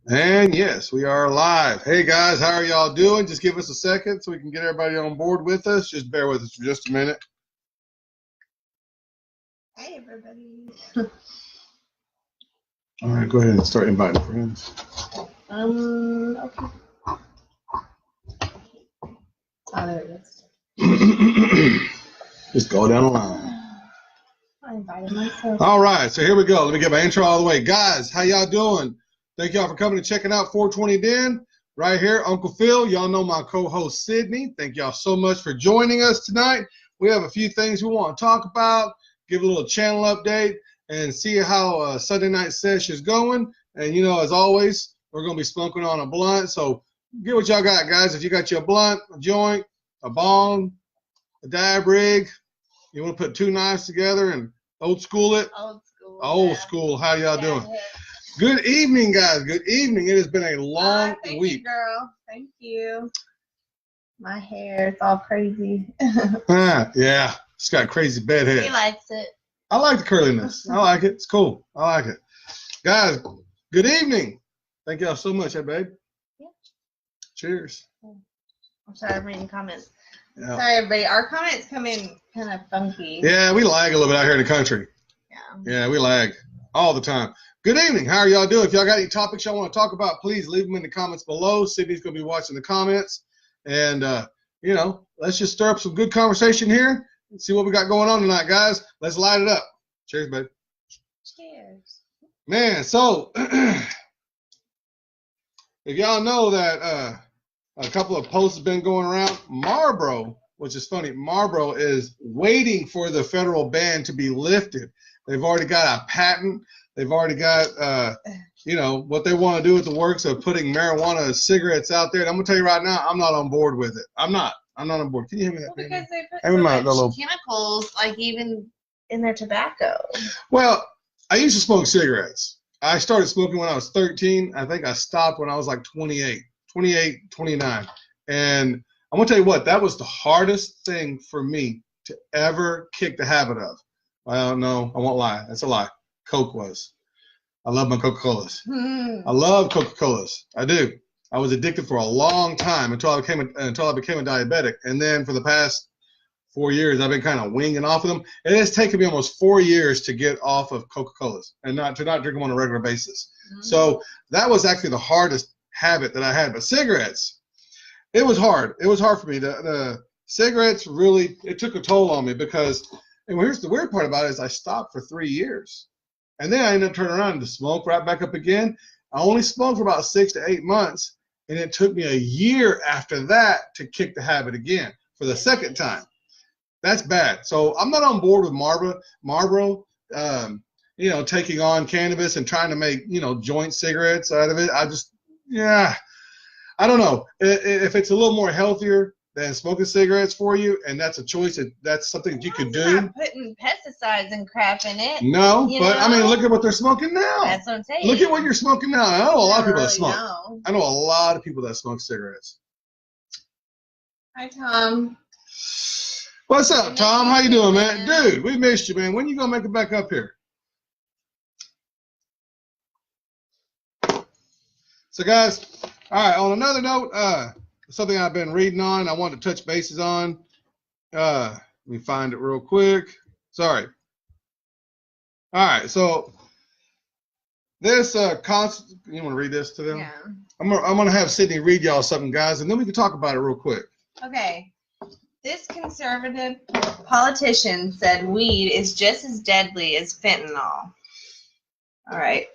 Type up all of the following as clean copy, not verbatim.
And yes, we are live. Hey guys, how are y'all doing? Just give us a second so we can get everybody on board with us. Just bear with us for just a minute. Hey everybody. All right, go ahead and start inviting friends. Okay. Oh, there it is. Just go down the line. I invited myself. All right, so here we go. Let me get my intro all the way. Guys, how y'all doing? Thank y'all for coming and checking out 420 Den. Right here, Uncle Phil. Y'all know my co-host, Sydney. Thank y'all so much for joining us tonight. We have a few things we want to talk about, give a little channel update, and see how Sunday night sesh is going. And, you know, as always, we're going to be smoking on a blunt. So get what y'all got, guys. If you got your blunt, a joint, a bong, a dab rig, you want to put two knives together and old school it? Old school. Old school. How y'all doing? Yeah. Good evening, guys. Good evening. It has been a long thank week. You, girl. Thank you. My hair, it's all crazy. Yeah. It's got crazy bed hair. He likes it. I like the curliness. I like it. It's cool. I like it. Guys, good evening. Thank y'all so much, babe. Yeah. Cheers. I'm sorry, I'm reading comments. Yeah. Sorry, everybody. Our comments come in kind of funky. Yeah, we lag a little bit out here in the country. Yeah, we lag all the time. Good evening. How are y'all doing? If y'all got any topics y'all want to talk about, please leave them in the comments below. Sydney's going to be watching the comments. And, you know, let's just stir up some good conversation here and see what we got going on tonight, guys. Let's light it up. Cheers, babe. Cheers. Man, so if y'all know that a couple of posts have been going around, Marlboro, which is funny, Marlboro is waiting for the federal ban to be lifted. They've already got a patent. They've already got, you know, what they want to do with the works of putting marijuana cigarettes out there. And I'm going to tell you right now, I'm not on board with it. I'm not on board. Can you hear me that? Well, because they put so much chemicals, like even in their tobacco. Well, I used to smoke cigarettes. I started smoking when I was 13. I think I stopped when I was like 28, 29. And I'm going to tell you what, that was the hardest thing for me to ever kick the habit of. Well, no, I won't lie. That's a lie. Coke was. I love my Coca-Colas. I love Coca-Colas. I do. I was addicted for a long time until I became a diabetic. And then for the past 4 years, I've been kind of winging off of them. It has taken me almost 4 years to get off of Coca-Colas and not drink them on a regular basis. So that was actually the hardest habit that I had. But cigarettes, it was hard. It was hard for me. The cigarettes really, it took a toll on me because, and here's the weird part about it is I stopped for 3 years. And then I ended up turning around to smoke right back up again. I only smoked for about 6 to 8 months, and it took me a year after that to kick the habit again for the second time. That's bad. So I'm not on board with Marlboro, you know, taking on cannabis and trying to make, you know, joint cigarettes out of it. I just, yeah, I don't know. If it's a little more healthier than smoking cigarettes for you, and that's a choice, that's something that you could do. Not putting pesticides and crap in it. No, but I mean, look at what they're smoking now. That's what I'm saying. Look at what you're smoking now. I know a lot of people that smoke. Know. I know a lot of people that smoke cigarettes. Hi, Tom. What's up, Tom? How you doing, man? Dude, we missed you, man. When you gonna make it back up here? So, guys, all right, on another note, something I've been reading on, I wanted to touch bases on. Let me find it real quick. Sorry. All right, so this you want to read this to them? Yeah. I'm gonna have Sydney read y'all something, guys, and then we can talk about it real quick. Okay. This conservative politician said weed is just as deadly as fentanyl. All right.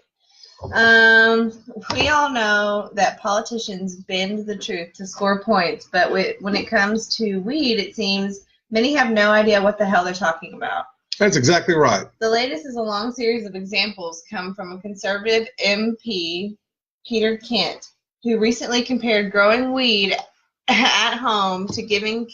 We all know that politicians bend the truth to score points, but when it comes to weed, it seems many have no idea what the hell they're talking about. That's exactly right. The latest is a long series of examples come from a conservative MP, Peter Kent, who recently compared growing weed at home to giving.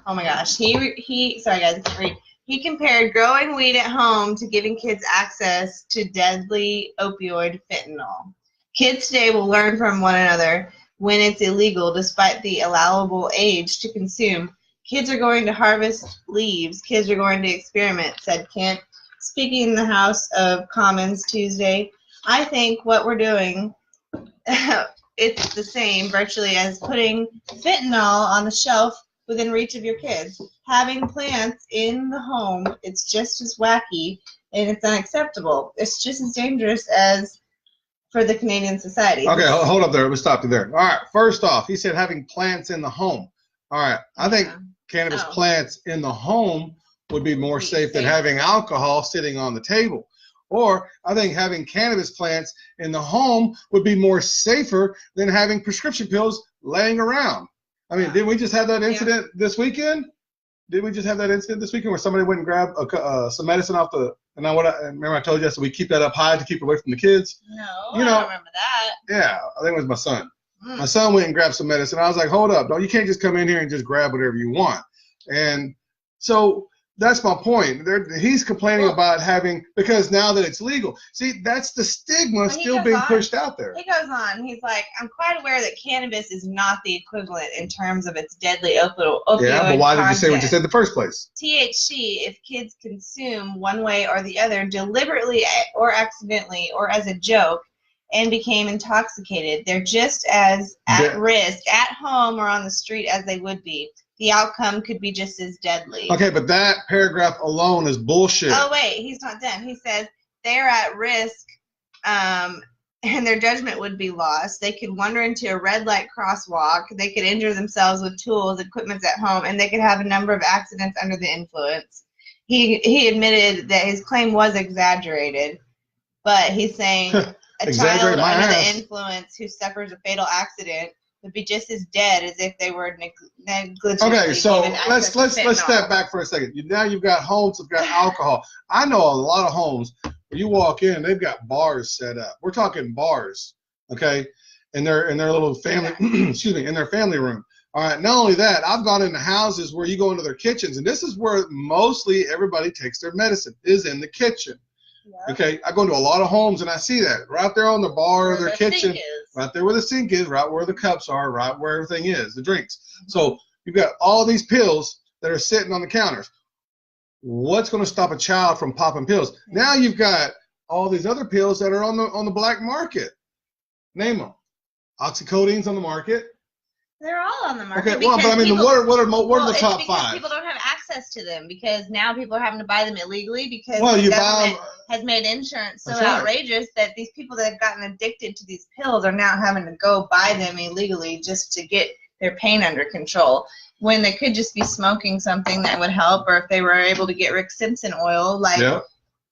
Oh my gosh, he. Sorry guys, I can't read. He compared growing weed at home to giving kids access to deadly opioid fentanyl. Kids today will learn from one another when it's illegal, despite the allowable age to consume. Kids are going to harvest leaves. Kids are going to experiment, said Kent, speaking in the House of Commons Tuesday. I think what we're doing it's the same virtually as putting fentanyl on the shelf within reach of your kids. Having plants in the home, it's just as wacky and it's unacceptable. It's just as dangerous as for the Canadian society. Okay, hold up there. Let me stop you there. All right, first off, he said having plants in the home. All right, I think cannabis plants in the home would be more safe than having alcohol sitting on the table. Or I think having cannabis plants in the home would be more safer than having prescription pills laying around. I mean, didn't we just have that incident this weekend? Did we just have that incident this weekend where somebody went and grabbed some medicine off the? And remember I told you, so we keep that up high to keep it away from the kids. No, I don't remember that. Yeah, I think it was my son. My son went and grabbed some medicine. I was like, hold up, you can't just come in here and just grab whatever you want. And so that's my point. He's complaining about having, because now that it's legal. See, that's the stigma still being pushed out there. He goes on. He's like, I'm quite aware that cannabis is not the equivalent in terms of its deadly opioid Yeah, but why did you say what you said in the first place? THC, if kids consume one way or the other, deliberately or accidentally or as a joke, and became intoxicated, they're just as at risk at home or on the street as they would be. The outcome could be just as deadly. Okay, but that paragraph alone is bullshit. Oh, wait, he's not done. He says they're at risk and their judgment would be lost. They could wander into a red light crosswalk. They could injure themselves with tools, equipment at home, and they could have a number of accidents under the influence. He admitted that his claim was exaggerated, but he's saying a child under the influence who suffers a fatal accident would be just as dead as if they were negligently. Okay, so let's step back for a second. Now you've got homes that've got alcohol. I know a lot of homes where you walk in, they've got bars set up. We're talking bars, okay, in their little family, excuse me, in their family room. All right. Not only that, I've gone into houses where you go into their kitchens, and this is where mostly everybody takes their medicine, is in the kitchen. Yeah. Okay, I go into a lot of homes and I see that right there on the bar or their kitchen, right there where the sink is, right where the cups are, right where everything is, the drinks. So you've got all these pills that are sitting on the counters. What's going to stop a child from popping pills? Now you've got all these other pills that are on the black market. Name them. Oxycodene's on the market. They're all on the market. Okay, well, but I mean, what are the top five? People don't have access to them because now people are having to buy them illegally because the government has made insurance so outrageous that these people that have gotten addicted to these pills are now having to go buy them illegally just to get their pain under control. When they could just be smoking something that would help, or if they were able to get Rick Simpson oil,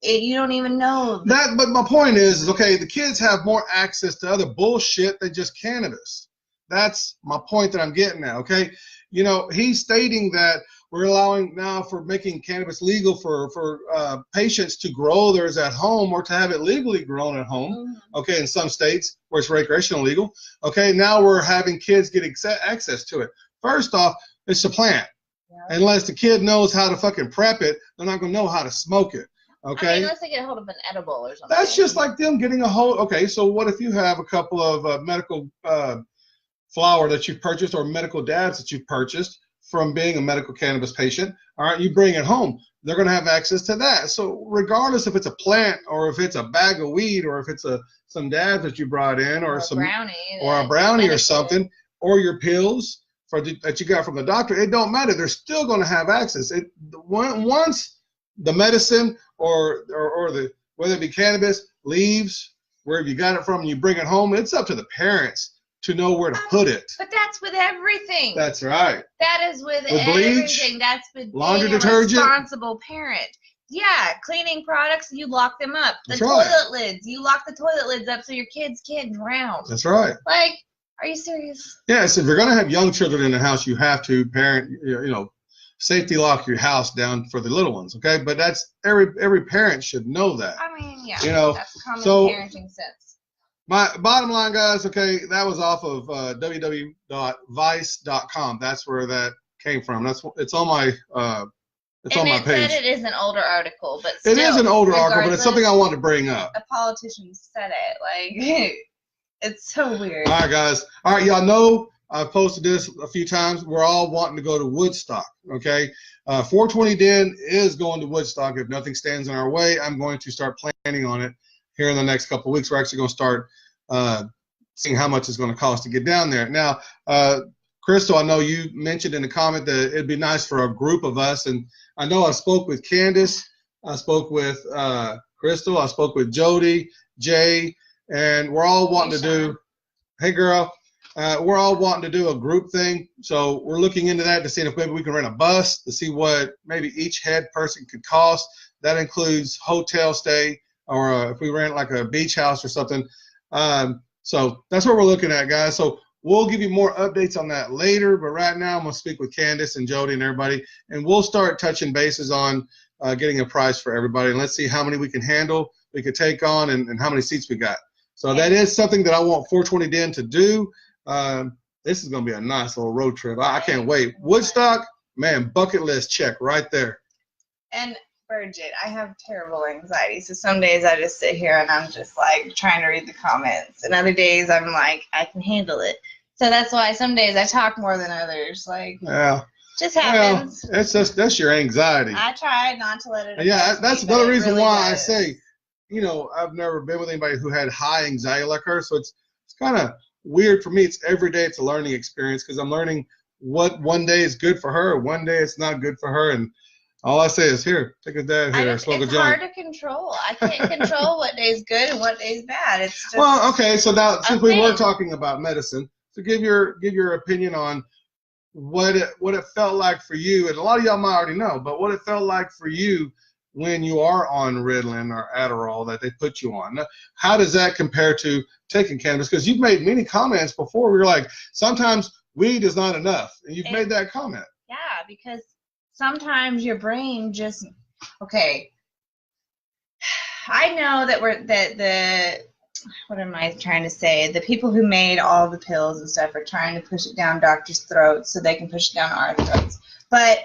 you don't even know that. But my point is, okay, the kids have more access to other bullshit than just cannabis. That's my point that I'm getting at, okay? You know, he's stating that we're allowing now for making cannabis legal for patients to grow theirs at home or to have it legally grown at home, okay, in some states where it's recreational legal. Okay, now we're having kids get access to it. First off, it's a plant. Yeah. Unless the kid knows how to fucking prep it, they're not going to know how to smoke it. Okay. I mean, unless they get a hold of an edible or something. That's just like them getting a hold. Okay, so what if you have a couple of medical flower that you've purchased or medical dabs that you've purchased from being a medical cannabis patient? All right, you bring it home. They're going to have access to that. So regardless if it's a plant or if it's a bag of weed or if it's some dabs that you brought in or a brownie or something or your pills that you got from the doctor, it don't matter. They're still going to have access. Once the medicine or whether it be cannabis leaves wherever you got it from and you bring it home, it's up to the parents to know where to put it. But that's with everything. That's right. That is with everything. Bleach, that's with laundry being detergent. A responsible parent. Yeah, cleaning products, you lock them up. The toilet lids, you lock the toilet lids up so your kids can't drown. That's right. Like, are you serious? Yes, if you're going to have young children in the house, you have to safety lock your house down for the little ones, okay? But that's every parent should know that. I mean, yeah, that's common parenting sense. My bottom line, guys, okay, that was off of www.vice.com. That's where that came from. It's on my on my page. Said it is an older article, but still, it is an older article, but it's something I wanted to bring up. A politician said it, like it's so weird. All right, guys. All right, y'all know I've posted this a few times. We're all wanting to go to Woodstock. Okay, 420 Den is going to Woodstock. If nothing stands in our way, I'm going to start planning on it. Here in the next couple of weeks, we're actually going to start seeing how much it's going to cost to get down there. Now, Crystal, I know you mentioned in the comment that it'd be nice for a group of us, and I know I spoke with Candace, I spoke with Crystal, I spoke with Jody, Jay, and we're all wanting to do, hey girl, we're all wanting to do a group thing. So we're looking into that to see if maybe we can rent a bus to see what maybe each head person could cost. That includes hotel stay, or if we rent like a beach house or something. So that's what we're looking at, guys. So we'll give you more updates on that later, but right now I'm going to speak with Candace and Jody and everybody, and we'll start touching bases on getting a price for everybody, and let's see how many we can handle, we could take on, and how many seats we got. So that is something that I want 420 Den to do. This is going to be a nice little road trip. I can't wait. Woodstock, man, bucket list check right there. And Bridget, I have terrible anxiety, so some days I just sit here and I'm just like trying to read the comments, and other days I'm like, I can handle it. So that's why some days I talk more than others. Like, yeah, just happens. Well, that's your anxiety. I try not to let it. Yeah, that's another reason really why does. I say, you know, I've never been with anybody who had high anxiety like her, so it's kind of weird for me. It's every day it's a learning experience, because I'm learning what one day is good for her, one day it's not good for her, and all I say is, here, take a dab here, smoke a joint. It's hard to control. I can't control what day's good and what day's bad. It's just well, okay. So now, since we were talking about medicine, so give your opinion on what it felt like for you, and a lot of y'all might already know, but what it felt like for you when you are on Ritalin or Adderall that they put you on. Now, how does that compare to taking cannabis? Because you've made many comments before where you're like, sometimes weed is not enough, and you've made that comment. Yeah, because sometimes your brain just, okay, I know that what am I trying to say? The people who made all the pills and stuff are trying to push it down doctors' throats so they can push it down our throats. But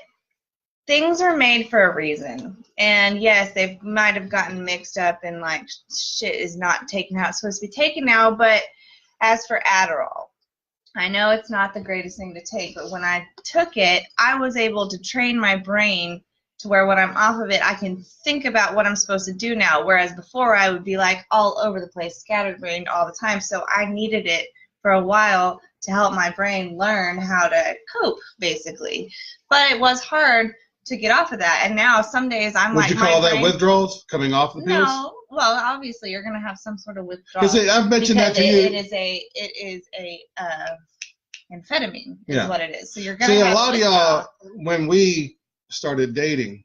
things are made for a reason. And yes, they might have gotten mixed up and like shit is not taken how it's supposed to be taken now. But as for Adderall, I know it's not the greatest thing to take, but when I took it, I was able to train my brain to where when I'm off of it, I can think about what I'm supposed to do now, whereas before I would be like all over the place, scatterbrained all the time. So I needed it for a while to help my brain learn how to cope, basically. But it was hard to get off of that, and now some days I'm like, would you call that withdrawals, coming off the pills? No, well, obviously you're going to have some sort of withdrawal. Because I've mentioned that to you. It is a amphetamine is what it is. So you're going to see have a lot of y'all when we started dating.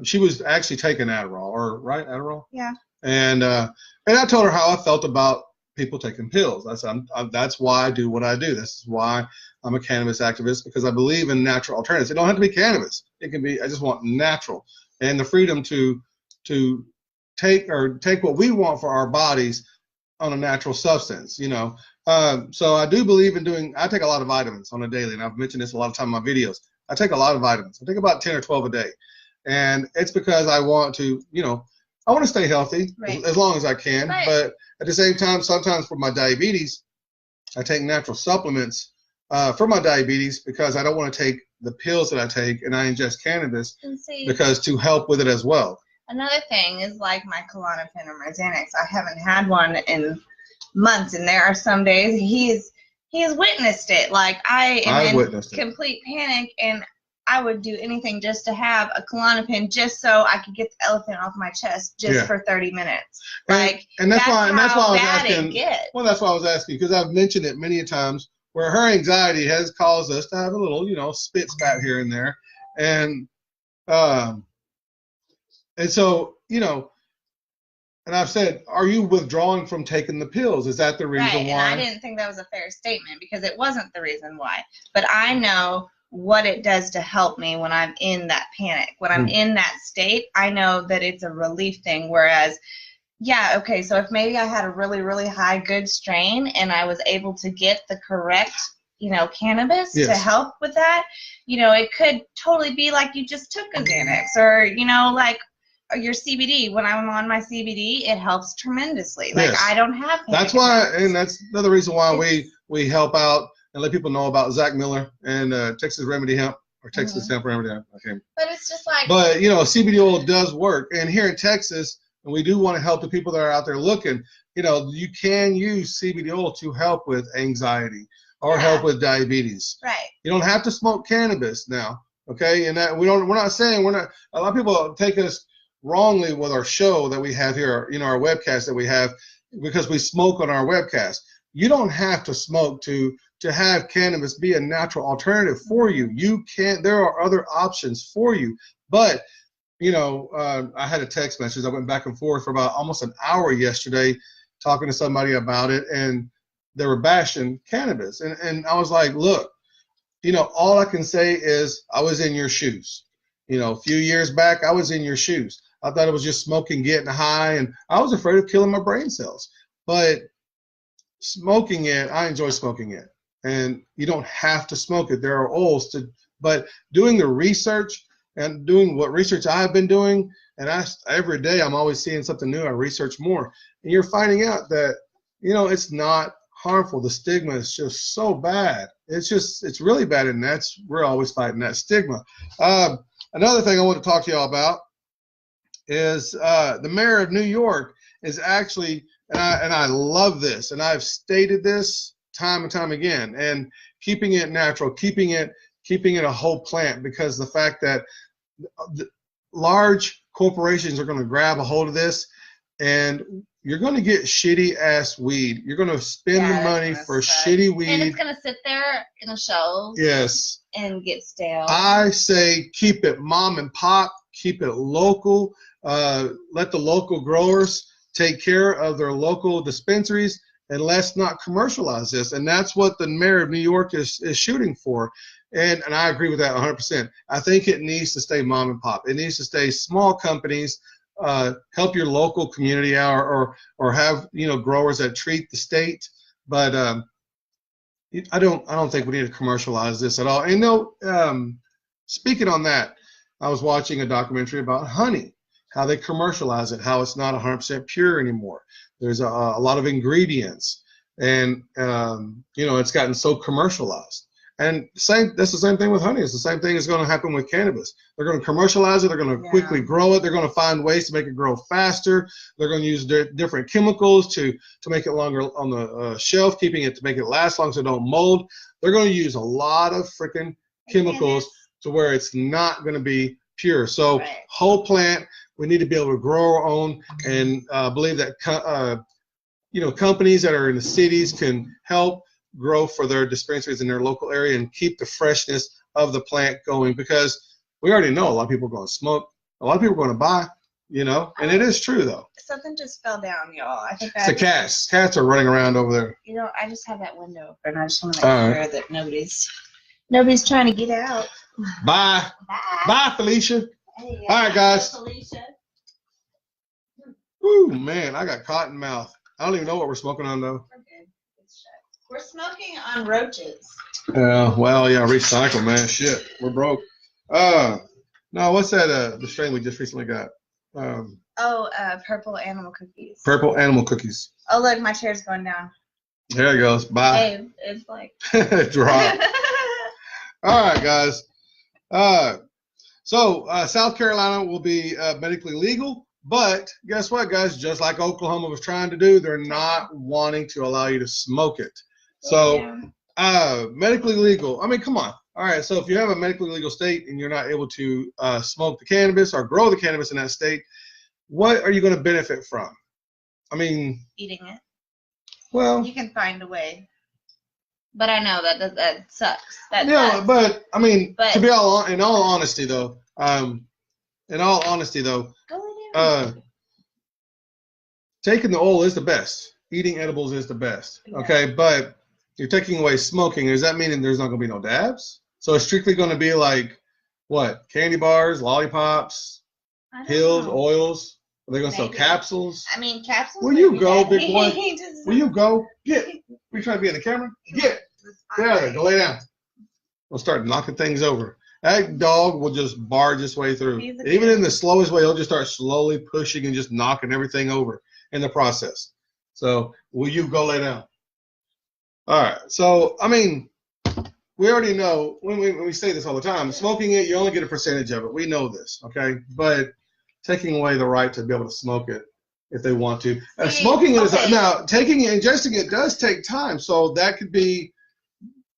She was actually taking Adderall, Yeah. And I told her how I felt about people taking pills. I said, that's why I do what I do. This is why I'm a cannabis activist, because I believe in natural alternatives. It don't have to be cannabis. It can be, I just want natural, and the freedom to take what we want for our bodies on a natural substance, you know. So I do believe in I take a lot of vitamins on a daily, and I've mentioned this a lot of time in my videos. I take a lot of vitamins. I take about 10 or 12 a day, and it's because I want to, you know, I want to stay healthy as long as I can. Right. But at the same time, sometimes for my diabetes, I take natural supplements for my diabetes, because I don't want to take the pills that I take, and I ingest cannabis because to help with it as well. Another thing is like my Klonopin or my Xanax. I haven't had one in months, and there are some days he has witnessed it. Like I am in complete panic, and I would do anything just to have a Klonopin, just so I could get the elephant off my chest just for 30 minutes. And that's why I was asking. Well, that's why I was asking, because I've mentioned it many times where her anxiety has caused us to have a little, you know, spit spat here and there, and so, you know, and I've said, are you withdrawing from taking the pills? Is that the reason why? And I didn't think that was a fair statement, because it wasn't the reason why. But I know what it does to help me when I'm in that panic. When I'm in that state, I know that it's a relief thing. Whereas, yeah, okay, so if maybe I had a really, really high good strain and I was able to get the correct, you know, cannabis to help with that, you know, it could totally be like you just took a Xanax, or, you know, like your CBD. When I'm on my CBD, it helps tremendously. Like I don't have panic. That's why, and that's another reason why we help out and let people know about Zach Miller and Texas Remedy Hemp, or Texas Hemp Remedy Hemp. Okay. But it's just like. But you know, CBD oil does work, and here in Texas, and we do want to help the people that are out there looking. you can use CBD oil to help with anxiety or help with diabetes. Right. You don't have to smoke cannabis now, okay? And that we're not saying a lot of people take us wrongly with our show that we have here, our webcast that we have, because we smoke on our webcast. You don't have to smoke to have cannabis be a natural alternative for you. There are other options for you. But, I had a text message. I went back and forth for about almost an hour yesterday talking to somebody about it, and they were bashing cannabis. And I was like, look, all I can say is I was in your shoes. A few years back, I was in your shoes. I thought it was just smoking, getting high, and I was afraid of killing my brain cells. But smoking it, I enjoy smoking it. And you don't have to smoke it. There are oils but doing the research and doing what research I've been doing, and every day I'm always seeing something new. I research more. And you're finding out that, it's not harmful. The stigma is just so bad. It's really bad, and we're always fighting that stigma. Another thing I want to talk to y'all about is the mayor of New York is actually, and I love this, and I've stated this time and time again, and keeping it natural, keeping it a whole plant, because the fact that large corporations are going to grab a hold of this, and you're going to get shitty ass weed. You're going to spend the money for shitty weed, and it's going to sit there in the shelves. Yes. And get stale. I say keep it mom and pop, keep it local. Let the local growers take care of their local dispensaries, and let's not commercialize this. And that's what the mayor of New York is shooting for. And I agree with that 100%. I think it needs to stay mom and pop. It needs to stay small companies. Help your local community out, or have growers that treat the state. But I don't think we need to commercialize this at all. And speaking on that, I was watching a documentary about honey, how they commercialize it, how it's not 100% pure anymore. There's a lot of ingredients, and it's gotten so commercialized. And that's the same thing with honey. It's the same thing that's going to happen with cannabis. They're going to commercialize it. They're going to quickly grow it. They're going to find ways to make it grow faster. They're going to use different chemicals to make it longer on the shelf, keeping it to make it last long so it don't mold. They're going to use a lot of freaking chemicals to where it's not going to be pure. So whole plant, we need to be able to grow our own, and believe that companies that are in the cities can help grow for their dispensaries in their local area and keep the freshness of the plant going, because we already know a lot of people are going to smoke, a lot of people are going to buy, and it is true though. Something just fell down, y'all. I think it's the cats. Cats are running around over there. I just have that window open. I just want to make sure that nobody's trying to get out. Bye. Bye, Felicia. Hey, all right, guys. Felicia. Ooh, man, I got cotton mouth. I don't even know what we're smoking on though. We're smoking on roaches. Well, yeah, recycle, man. Shit, we're broke. No, what's that? The strain we just recently got. Purple animal cookies. Purple animal cookies. Oh, look, my chair's going down. There it goes. Bye. Hey, it's like drop. All right, guys. So South Carolina will be medically legal. But guess what, guys? Just like Oklahoma was trying to do, they're not wanting to allow you to smoke it. So, medically legal. I mean, come on. All right. So if you have a medically legal state and you're not able to smoke the cannabis or grow the cannabis in that state, what are you going to benefit from? I mean, eating it. Well, you can find a way. But I know that sucks. That sucks. But I mean, to be in all honesty though, taking the oil is the best. Eating edibles is the best. Okay, but you're taking away smoking. Does that mean there's not going to be no dabs? So it's strictly going to be like what? Candy bars, lollipops, pills, oils? Are they going to sell capsules? I mean, capsules. Will you go, big boy? Will you go? Get. Are you trying to be in the camera? Get. Get out of there. Go lay down. We'll start knocking things over. That dog will just barge his way through. Even in the slowest way, he'll just start slowly pushing and just knocking everything over in the process. So, will you go lay down? All right. So, I mean, we already know, when we say this all the time, smoking it, you only get a percentage of it. We know this, okay? But taking away the right to be able to smoke it if they want to. See, Smoking it is okay. now taking it, ingesting it does take time, so that could be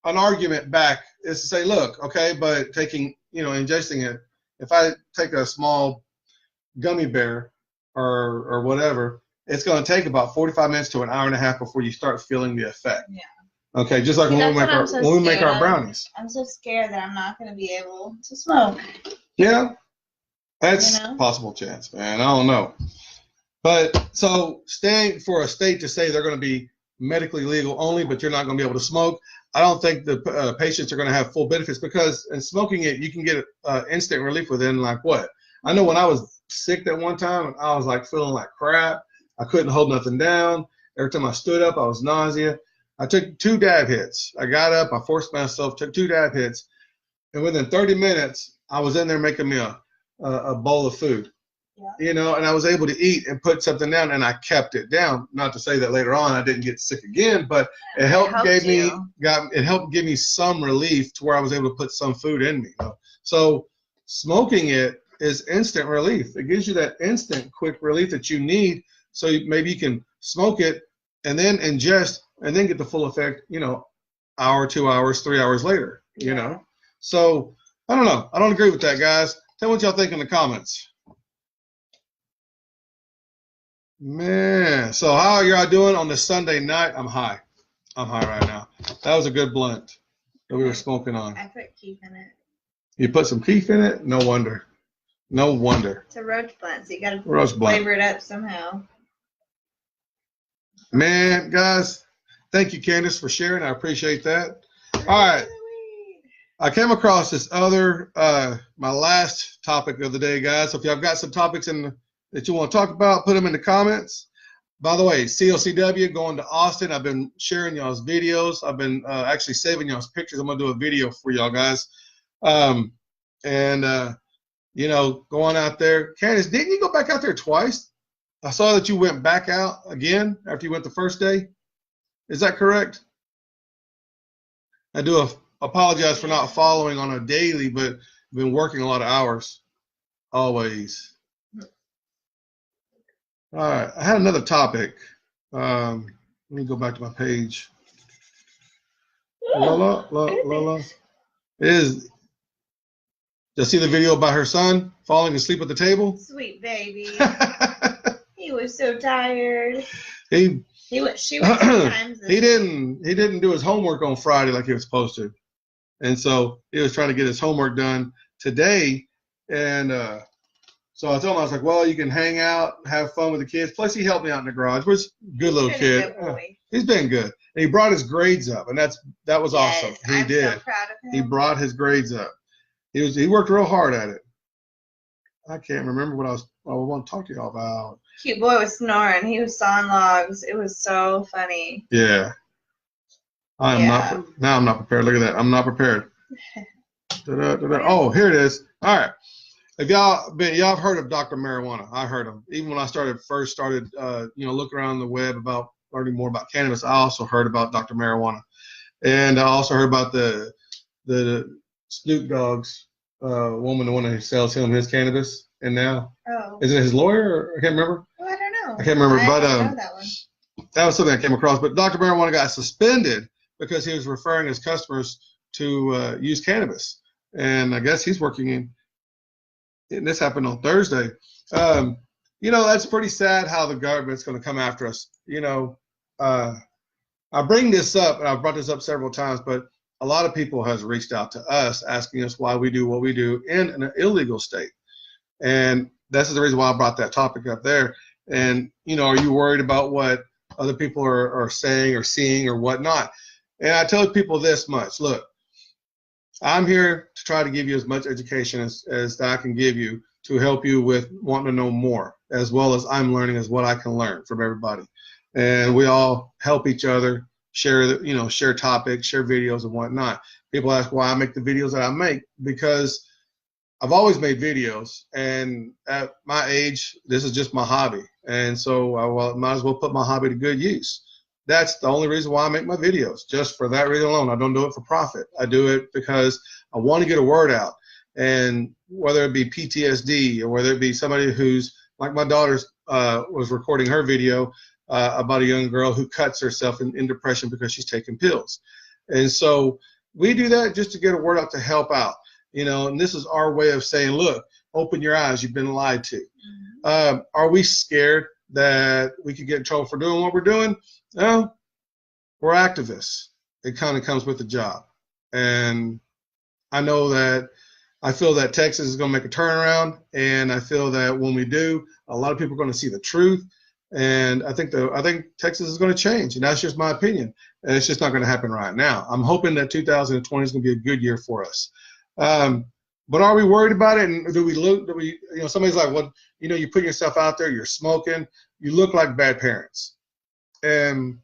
an argument back is to say, look, okay, but taking, ingesting it, if I take a small gummy bear or whatever, it's going to take about 45 minutes to an hour and a half before you start feeling the effect. Yeah. Okay, just like See, when we make our brownies. I'm so scared that I'm not going to be able to smoke. Yeah, that's a possible chance, man. I don't know. But so staying for a state to say they're going to be medically legal only, but you're not going to be able to smoke, I don't think the patients are going to have full benefits, because in smoking it, you can get instant relief within like what? I know when I was sick that one time, I was like feeling like crap. I couldn't hold nothing down. Every time I stood up, I was nausea. I took 2 dab hits. I got up, I forced myself, took 2 dab hits, and within 30 minutes, I was in there making me a bowl of food. Yeah. And I was able to eat and put something down, and I kept it down. Not to say that later on I didn't get sick again, but it helped give me some relief to where I was able to put some food in me. So smoking it is instant relief. It gives you that instant quick relief that you need, so maybe you can smoke it and then ingest and then get the full effect, hour, 2 hours, 3 hours later, So I don't know. I don't agree with that, guys. Tell me what y'all think in the comments. Man, so how are y'all doing on this Sunday night? I'm high right now. That was a good blunt that we were smoking on. I put keef in it. You put some keef in it? No wonder. It's a roach blunt, so you gotta flavor it up somehow. Man, guys, thank you, Candace, for sharing. I appreciate that. All right. I came across this other, my last topic of the day, guys. So if y'all got some topics that you want to talk about, put them in the comments. By the way, COCW going to Austin. I've been sharing y'all's videos. I've been actually saving y'all's pictures. I'm going to do a video for y'all guys. Going out there. Candace, didn't you go back out there twice? I saw that you went back out again after you went the first day. Is that correct? I do apologize for not following on a daily, but I've been working a lot of hours. Always. All right. I had another topic. Let me go back to my page. Lola. Did you see the video about her son falling asleep at the table? Sweet baby. He was so tired. She went 2 times. He didn't do his homework on Friday like he was supposed to, and so he was trying to get his homework done today. And so I told him, I was like, well, you can hang out, have fun with the kids. Plus, he helped me out in the garage, which good little kid. He's been good. And he brought his grades up, and that was awesome. I'm so proud of him. He brought his grades up. He worked real hard at it. I can't remember what I want to talk to y'all about. Cute boy was snoring. He was sawing logs. It was so funny. Yeah. I'm not prepared. Look at that. I'm not prepared. Oh, here it is. All right. If y'all have heard of Dr. Marijuana, I heard him. Even when I first started looking around the web about learning more about cannabis, I also heard about Dr. Marijuana. And I also heard about the Snoop Dogg's woman, the one who sells him his cannabis. And now, is it his lawyer? Or, I can't remember. Oh, I don't know. I can't remember. I but know that one. That was something I came across. But Dr. Marijuana got suspended because he was referring his customers to use cannabis. And I guess he's working and this happened on Thursday. That's pretty sad how the government's going to come after us. I bring this up, and I've brought this up several times, but a lot of people has reached out to us asking us why we do what we do in an illegal state. And this is the reason why I brought that topic up there. And, are you worried about what other people are saying or seeing or whatnot? And I tell people this much. Look, I'm here to try to give you as much education as I can give you to help you with wanting to know more, as well as I'm learning as what I can learn from everybody. And we all help each other, share topics, share videos and whatnot. People ask why I make the videos that I make, because I've always made videos, and at my age, this is just my hobby. And so I might as well put my hobby to good use. That's the only reason why I make my videos, just for that reason alone. I don't do it for profit. I do it because I want to get a word out. And whether it be PTSD or whether it be somebody who's, like my daughter's was recording her video about a young girl who cuts herself in depression because she's taking pills. And so we do that just to get a word out to help out, you know, and this is our way of saying, look, open your eyes, you've been lied to. Are we scared that we could get in trouble for doing what we're doing? No, we're activists. It kind of comes with the job. And I feel that Texas is going to make a turnaround, and I feel that when we do, a lot of people are going to see the truth. And I think Texas is going to change, and that's just my opinion. And it's just not going to happen right now. I'm hoping that 2020 is going to be a good year for us. But are we worried about it? And you know, somebody's like, well, you know, you put yourself out there, you're smoking, you look like bad parents. And,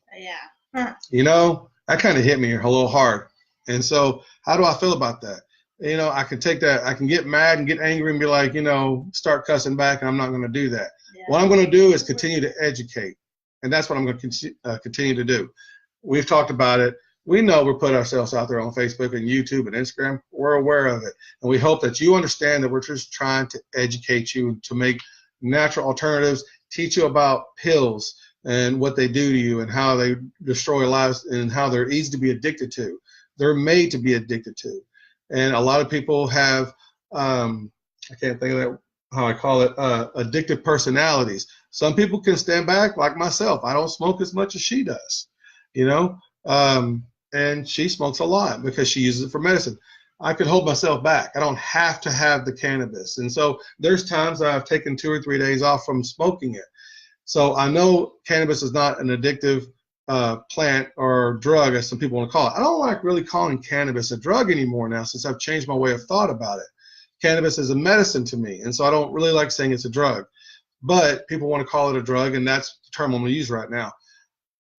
you know, that kind of hit me a little hard. And so how do I feel about that? You know, I can take that, I can get mad and get angry and be like, you know, start cussing back, and I'm not going to do that. Yeah. What I'm going to do is continue to educate. And that's what I'm going to continue to do. We've talked about it. We know we're putting ourselves out there on Facebook and YouTube and Instagram. We're aware of it. And we hope that you understand that we're just trying to educate you, to make natural alternatives, teach you about pills and what they do to you and how they destroy lives and how they're easy to be addicted to. They're made to be addicted to. And a lot of people have, I can't think of that, how I call it, addictive personalities. Some people can stand back, like myself. I don't smoke as much as she does, you know. And she smokes a lot because she uses it for medicine. I could hold myself back. I don't have to have the cannabis. And so there's times I've taken 2 or 3 days off from smoking it. So I know cannabis is not an addictive plant or drug, as some people want to call it. I don't like really calling cannabis a drug anymore now, since I've changed my way of thought about it. Cannabis is a medicine to me, and so I don't really like saying it's a drug. But people want to call it a drug, and that's the term I'm going to use right now.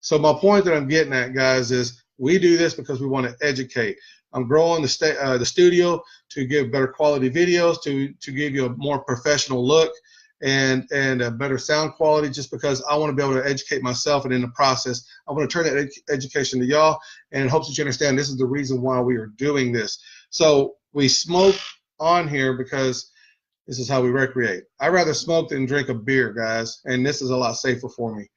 So my point that I'm getting at, guys, is we do this because we want to educate. I'm growing the studio to give better quality videos, to give you a more professional look and a better sound quality, just because I want to be able to educate myself, and in the process, I want to turn that education to y'all, and in hopes that you understand this is the reason why we are doing this. So we smoke on here because this is how we recreate. I'd rather smoke than drink a beer, guys, and this is a lot safer for me.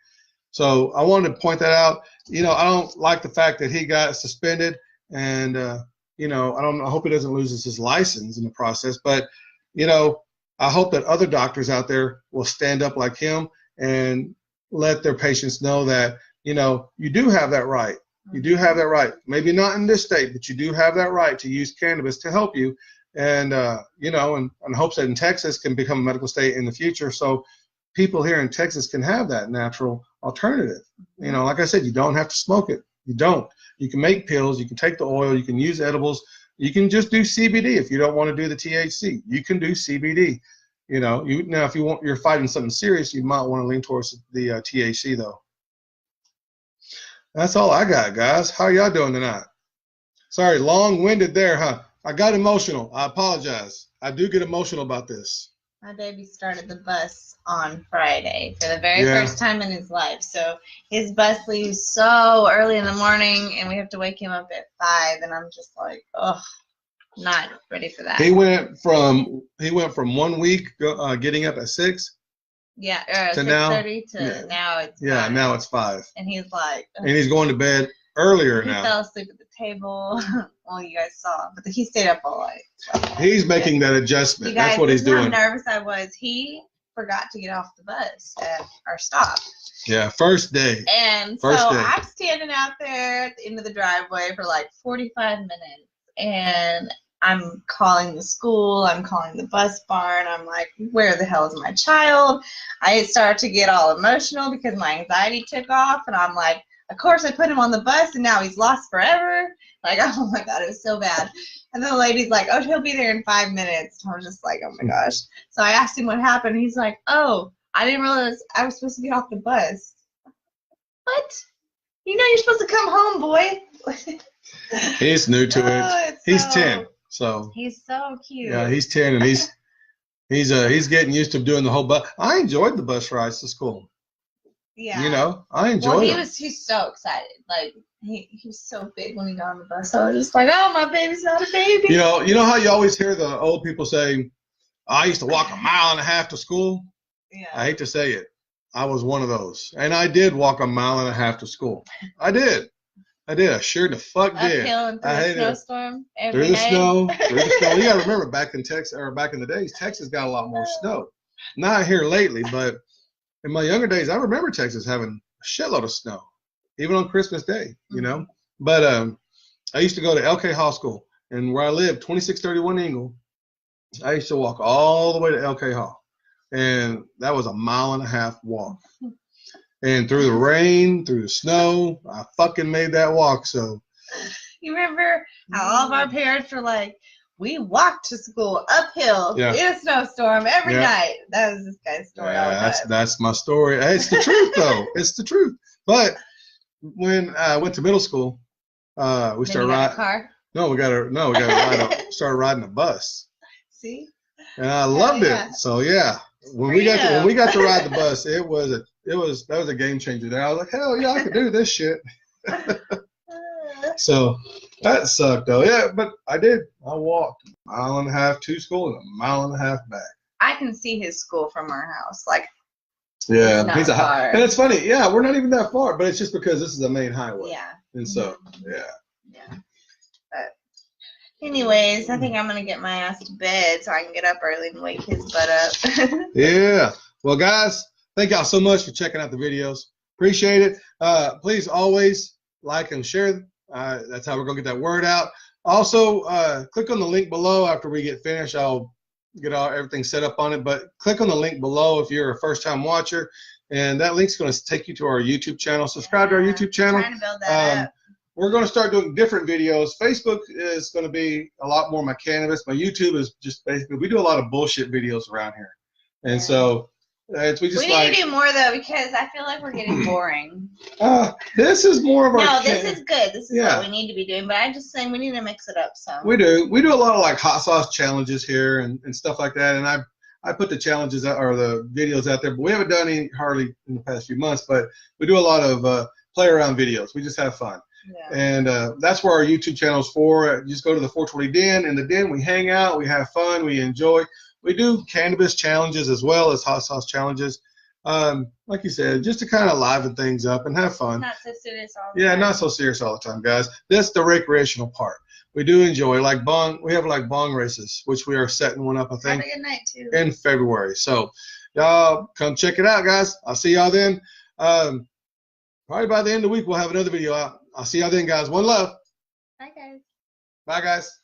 So I wanted to point that out. You know, I don't like the fact that he got suspended, and you know, I hope he doesn't lose his license in the process. But you know, I hope that other doctors out there will stand up like him and let their patients know that, you know, you do have that right. You do have that right. Maybe not in this state, but you do have that right to use cannabis to help you. And you know, and hopes that in Texas can become a medical state in the future, so people here in Texas can have that natural alternative. You know, like I said, you don't have to smoke it. You don't. You can make pills. You can take the oil. You can use edibles. You can just do CBD if you don't want to do the THC. You can do CBD. You know, now if you're fighting something serious, you might want to lean towards the THC though. That's all I got, guys. How y'all doing tonight? Sorry, long-winded there, huh? I got emotional. I apologize. I do get emotional about this. My baby started the bus on Friday for the very first time in his life. So his bus leaves so early in the morning, and we have to wake him up at 5. And I'm just like, oh, not ready for that. He went from 1 week getting up at 6. Yeah, to 6:30 to now it's 5. Now it's 5. And he's like, and he's going to bed earlier now. He fell asleep at the table. Well, you guys saw, but he stayed up all night. So. He's making that adjustment. That's what he's doing. How nervous I was. He forgot to get off the bus at our stop. Yeah, first day. And I'm standing out there at the end of the driveway for like 45 minutes, and I'm calling the school, I'm calling the bus barn, I'm like, where the hell is my child? I start to get all emotional because my anxiety took off, and I'm like, of course I put him on the bus, and now he's lost forever. Like, oh my God, it was so bad. And then the lady's like, oh, he'll be there in 5 minutes. I was just like, oh my gosh. So I asked him what happened. He's like, oh, I didn't realize I was supposed to get off the bus. What? You know you're supposed to come home, boy. He's new to it. He's 10. So he's so cute. Yeah, he's 10, and he's getting used to doing the whole bus. I enjoyed the bus rides to school. Yeah. You know, I enjoyed it. He's so excited. Like he was so big when he got on the bus. So I was just like, oh, my baby's not a baby. You know how you always hear the old people say, I used to walk 1.5 miles to school? Yeah. I hate to say it. I was one of those. And I did walk a mile and a half to school. I did. I sure the fuck did. Uphill and through a snowstorm every through the day. snow. You gotta remember back in Texas, or back in the days, Texas got a lot more snow. Not here lately, but in my younger days, I remember Texas having a shitload of snow, even on Christmas Day, you know. But I used to go to LK High School, and where I lived, 2631 Ingle, I used to walk all the way to LK Hall, and that was a mile and a half walk. And through the rain, through the snow, I fucking made that walk. So you remember how all of our parents were like, we walked to school uphill in a snowstorm every night. That was this guy's story. Yeah, that's my story. It's the truth, though. It's the truth. But when I went to middle school, we started riding. Car? No, we got to started riding a bus. See? And I loved it. So yeah, when we got to ride the bus, that was a game changer. There, I was like, hell yeah, I could do this shit. So that sucked though. Yeah, but I did. I walked a mile and a half to school and a mile and a half back. I can see his school from our house. Like, yeah, he's far. And it's funny. Yeah, we're not even that far, but it's just because this is the main highway. Yeah. And so, yeah. But anyways, I think I'm gonna get my ass to bed so I can get up early and wake his butt up. Yeah. Well, guys, thank y'all so much for checking out the videos. Appreciate it. Please always like and share. That's how we're going to get that word out. Also, click on the link below after we get finished. I'll get everything set up on it. But click on the link below if you're a first-time watcher. And that link's going to take you to our YouTube channel. Subscribe to our YouTube channel. Trying to build that up. We're going to start doing different videos. Facebook is going to be a lot more my cannabis. My YouTube is just basically, we do a lot of bullshit videos around here. And so we need to do more though, because I feel like we're getting boring. This is more of our. No, this is good. This is what we need to be doing. But I'm just saying we need to mix it up. So we do a lot of like hot sauce challenges here and stuff like that. And I put the challenges out, or the videos out there, but we haven't done any hardly in the past few months. But we do a lot of play around videos. We just have fun. Yeah. And that's where our YouTube channel is for. Just go to the 420 Den. In the Den, we hang out, we have fun, we enjoy. We do cannabis challenges as well as hot sauce challenges. Like you said, just to kind of liven things up and have fun. Not so serious all the time. Yeah, not so serious all the time, guys. That's the recreational part. We do enjoy, we have like bong races, which we are setting one up, I think. Have a good night, too. In February. So, y'all come check it out, guys. I'll see y'all then. Probably by the end of the week, we'll have another video out. I'll see y'all then, guys. One love. Bye, guys. Bye, guys.